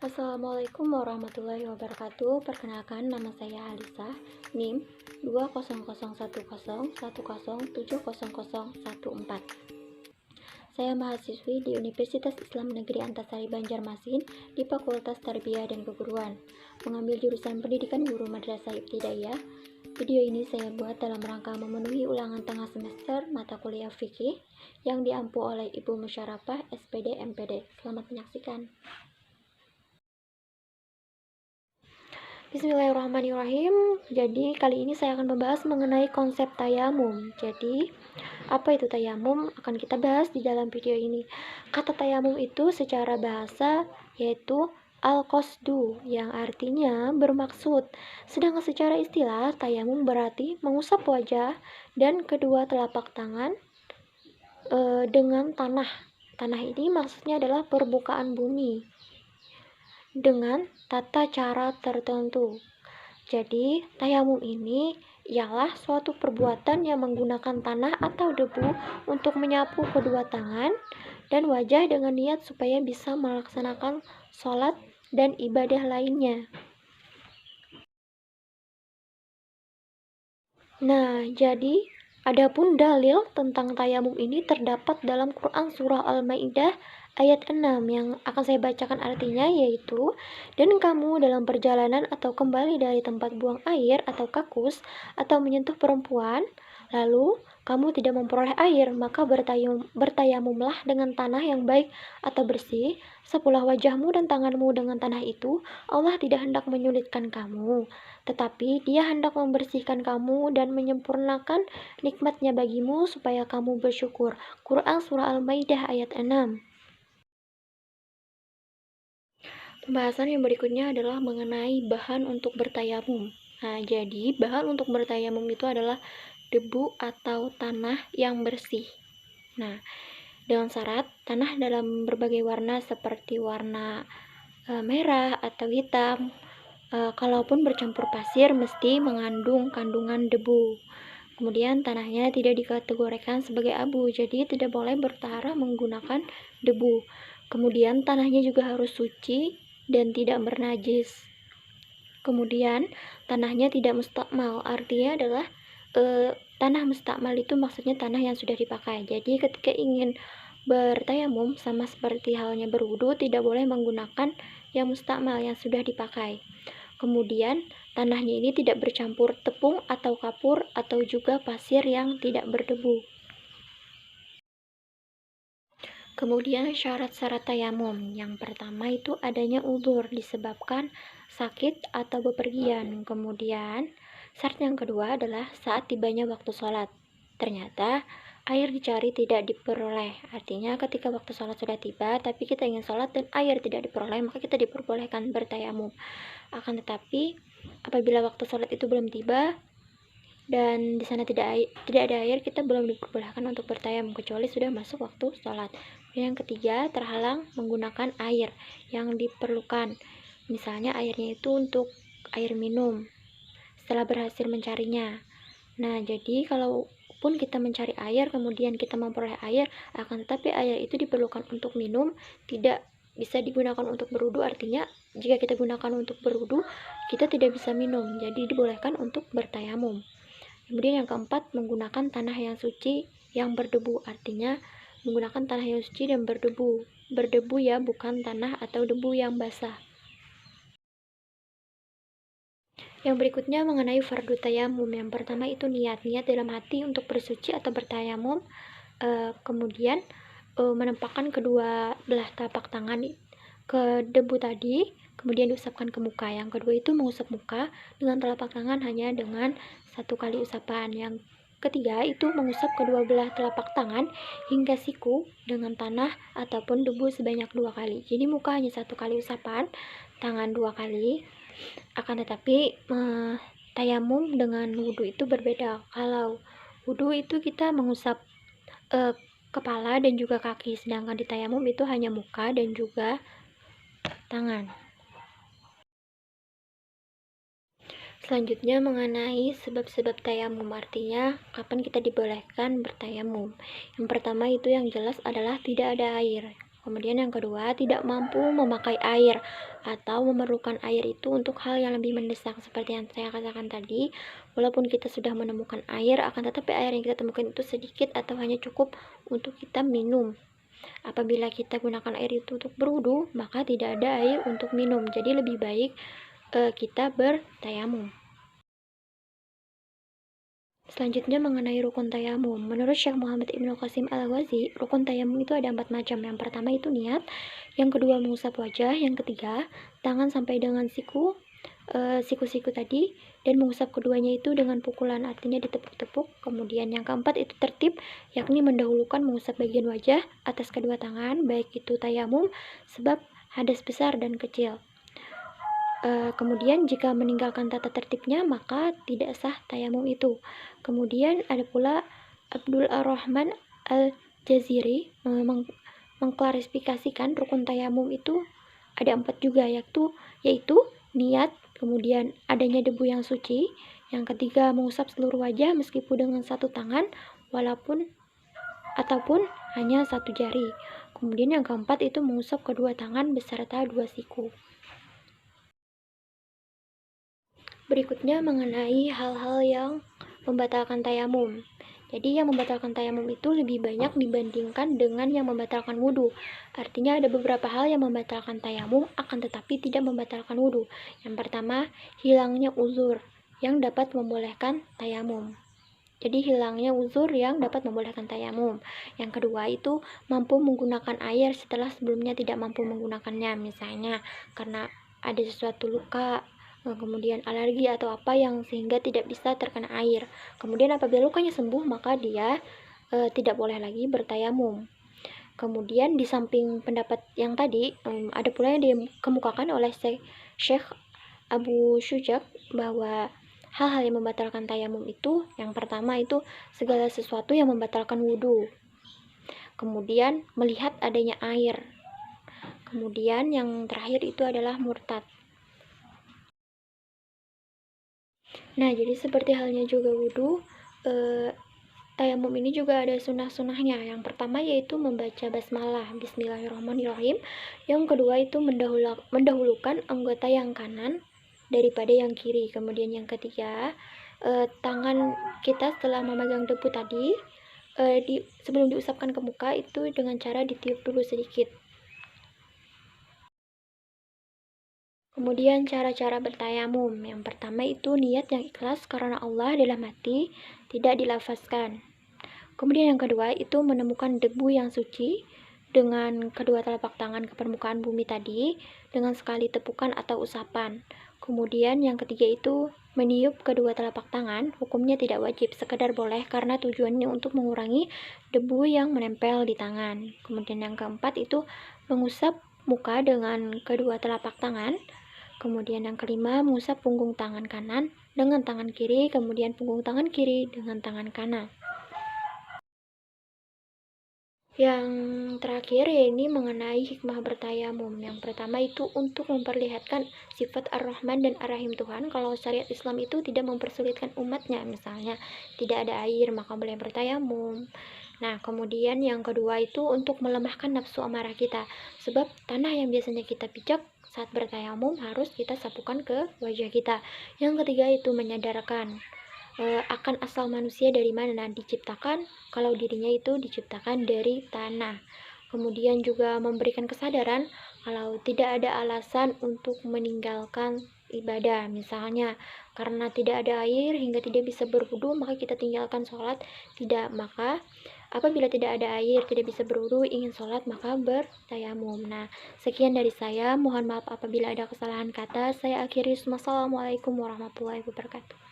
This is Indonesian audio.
Assalamualaikum warahmatullahi wabarakatuh. Perkenalkan, nama saya Alisa, NIM 20010107014. Saya mahasiswi di Universitas Islam Negeri Antasari Banjarmasin di Fakultas Tarbiyah dan Keguruan, mengambil jurusan Pendidikan Guru Madrasah Ibtidaiyah. Video ini saya buat dalam rangka memenuhi ulangan tengah semester mata kuliah fikih yang diampu oleh Ibu Musyarafah SPD MPD. Selamat menyaksikan. Bismillahirrahmanirrahim. Jadi kali ini saya akan membahas mengenai konsep tayamum. Jadi apa itu tayamum akan kita bahas di dalam video ini. Kata tayamum itu secara bahasa yaitu al-qasdu yang artinya bermaksud. Sedangkan secara istilah tayamum berarti mengusap wajah dan kedua telapak tangan dengan tanah. Tanah ini maksudnya adalah permukaan bumi dengan tata cara tertentu. Jadi, tayamum ini ialah suatu perbuatan yang menggunakan tanah atau debu untuk menyapu kedua tangan dan wajah dengan niat supaya bisa melaksanakan sholat dan ibadah lainnya. Nah, jadi adapun dalil tentang tayamum ini terdapat dalam Quran surah Al-Maidah ayat 6 yang akan saya bacakan artinya, yaitu, dan kamu dalam perjalanan atau kembali dari tempat buang air atau kakus atau menyentuh perempuan, lalu kamu tidak memperoleh air, maka bertayamumlah dengan tanah yang baik atau bersih, sapulah wajahmu dan tanganmu dengan tanah itu. Allah tidak hendak menyulitkan kamu, tetapi Dia hendak membersihkan kamu dan menyempurnakan nikmatnya bagimu supaya kamu bersyukur. Quran surah Al-Maidah ayat 6. Pembahasan yang berikutnya adalah mengenai bahan untuk bertayamum. Nah, jadi bahan untuk bertayamum itu adalah debu atau tanah yang bersih. Nah, dengan syarat tanah dalam berbagai warna seperti warna merah atau hitam. Kalaupun bercampur pasir mesti mengandung kandungan debu. Kemudian tanahnya tidak dikategorikan sebagai abu, jadi tidak boleh bertaharah menggunakan debu. Kemudian tanahnya juga harus suci dan tidak bernajis. Kemudian tanahnya tidak mustakmal, artinya adalah tanah mustakmal itu maksudnya tanah yang sudah dipakai. Jadi ketika ingin bertayamum sama seperti halnya berwudu, tidak boleh menggunakan yang mustakmal yang sudah dipakai. Kemudian tanahnya ini tidak bercampur tepung atau kapur atau juga pasir yang tidak berdebu. Kemudian syarat-syarat tayamum. Yang pertama itu adanya udzur disebabkan sakit atau bepergian. Kemudian syarat yang kedua adalah saat tibanya waktu sholat. Ternyata air dicari tidak diperoleh. Artinya ketika waktu sholat sudah tiba tapi kita ingin sholat dan air tidak diperoleh, maka kita diperbolehkan bertayamum. Akan tetapi apabila waktu sholat itu belum tiba dan di sana tidak ada air, kita belum diperbolehkan untuk bertayamum kecuali sudah masuk waktu sholat. Yang ketiga, terhalang menggunakan air yang diperlukan. Misalnya airnya itu untuk air minum setelah berhasil mencarinya. Nah, jadi kalaupun kita mencari air kemudian kita memperoleh air, akan tetapi air itu diperlukan untuk minum, tidak bisa digunakan untuk berwudu. Artinya jika kita gunakan untuk berwudu, kita tidak bisa minum, jadi dibolehkan untuk bertayamum. Kemudian yang keempat, menggunakan tanah yang suci yang berdebu. Artinya menggunakan tanah yang suci dan berdebu. Berdebu ya, bukan tanah atau debu yang basah. Yang berikutnya mengenai fardu tayamum. Yang pertama itu niat dalam hati untuk bersuci atau bertayamum. Kemudian menempatkan kedua belah telapak tangan ke debu tadi, kemudian diusapkan ke muka. Yang kedua itu mengusap muka dengan telapak tangan hanya dengan 1 kali usapan. Yang ketiga itu mengusap kedua belah telapak tangan hingga siku dengan tanah ataupun debu sebanyak 2 kali. Jadi muka hanya 1 kali usapan, tangan 2 kali. Akan tetapi tayamum dengan wudhu itu berbeda. Kalau wudhu itu kita mengusap kepala dan juga kaki, sedangkan di tayamum itu hanya muka dan juga tangan. Selanjutnya mengenai sebab-sebab tayamum, artinya kapan kita dibolehkan bertayamum. Yang pertama itu yang jelas adalah tidak ada air. Kemudian yang kedua, tidak mampu memakai air atau memerlukan air itu untuk hal yang lebih mendesak. Seperti yang saya katakan tadi, walaupun kita sudah menemukan air, akan tetapi air yang kita temukan itu sedikit atau hanya cukup untuk kita minum. Apabila kita gunakan air itu untuk berwudu, maka tidak ada air untuk minum. Jadi lebih baik kita bertayamum. Selanjutnya mengenai rukun tayamum. Menurut Syekh Muhammad Ibnu Qasim Al-Ghazi, rukun tayamum itu ada 4 macam. Yang pertama itu niat, yang kedua mengusap wajah, yang ketiga tangan sampai dengan siku-siku tadi, dan mengusap keduanya itu dengan pukulan, artinya ditepuk-tepuk. Kemudian yang keempat itu tertib, yakni mendahulukan mengusap bagian wajah atas kedua tangan, baik itu tayamum sebab hadas besar dan kecil. Kemudian jika meninggalkan tata tertibnya maka tidak sah tayamum itu. Kemudian ada pula Abdul Ar-Rahman Al-Jaziri mengklarifikasikan rukun tayamum itu ada 4 juga, yaitu niat, kemudian adanya debu yang suci, yang ketiga mengusap seluruh wajah meskipun dengan satu tangan ataupun hanya satu jari. Kemudian yang keempat itu mengusap kedua tangan beserta 2 siku. Berikutnya mengenai hal-hal yang membatalkan tayamum. Jadi yang membatalkan tayamum itu lebih banyak dibandingkan dengan yang membatalkan wudhu. Artinya ada beberapa hal yang membatalkan tayamum akan tetapi tidak membatalkan wudhu. Yang pertama, hilangnya uzur yang dapat membolehkan tayamum. Jadi hilangnya uzur yang dapat membolehkan tayamum. Yang kedua itu mampu menggunakan air setelah sebelumnya tidak mampu menggunakannya. Misalnya karena ada sesuatu luka, kemudian alergi atau apa yang sehingga tidak bisa terkena air. Kemudian apabila lukanya sembuh maka dia tidak boleh lagi bertayamum. Kemudian di samping pendapat yang tadi ada pula yang dikemukakan oleh Syekh Abu Syujak bahwa hal-hal yang membatalkan tayamum itu yang pertama itu segala sesuatu yang membatalkan wudhu. Kemudian melihat adanya air. Kemudian yang terakhir itu adalah murtad. Nah, jadi seperti halnya juga wudhu, tayamum ini juga ada sunnah-sunnahnya. Yang pertama yaitu membaca basmalah, bismillahirrahmanirrahim. Yang kedua itu mendahulukan anggota yang kanan daripada yang kiri. Kemudian yang ketiga, tangan kita setelah memegang debu tadi, sebelum diusapkan ke muka itu dengan cara ditiup dulu sedikit. Kemudian cara-cara bertayamum. Yang pertama itu niat yang ikhlas karena Allah dalam hati, tidak dilafazkan. Kemudian yang kedua itu menemukan debu yang suci dengan kedua telapak tangan ke permukaan bumi tadi dengan sekali tepukan atau usapan. Kemudian yang ketiga itu meniup kedua telapak tangan, hukumnya tidak wajib, sekedar boleh karena tujuannya untuk mengurangi debu yang menempel di tangan. Kemudian yang keempat itu mengusap muka dengan kedua telapak tangan. Kemudian yang kelima, mengusap punggung tangan kanan dengan tangan kiri, kemudian punggung tangan kiri dengan tangan kanan. Yang terakhir ini mengenai hikmah bertayamum. Yang pertama itu untuk memperlihatkan sifat Ar-Rahman dan Ar-Rahim Tuhan. Kalau syariat Islam itu tidak mempersulitkan umatnya, misalnya tidak ada air maka boleh bertayamum. Nah, kemudian yang kedua itu untuk melemahkan nafsu amarah kita. Sebab tanah yang biasanya kita pijak saat bertayamum harus kita sapukan ke wajah kita. Yang ketiga itu menyadarkan akan asal manusia dari mana diciptakan, kalau dirinya itu diciptakan dari tanah. Kemudian juga memberikan kesadaran kalau tidak ada alasan untuk meninggalkan ibadah, misalnya karena tidak ada air hingga tidak bisa berwudu maka kita tinggalkan sholat. Tidak, maka apabila tidak ada air, tidak bisa berwudu, ingin sholat maka bertayamum. Nah, sekian dari saya, mohon maaf apabila ada kesalahan kata. Saya akhiri. Wassalamualaikum warahmatullahi wabarakatuh.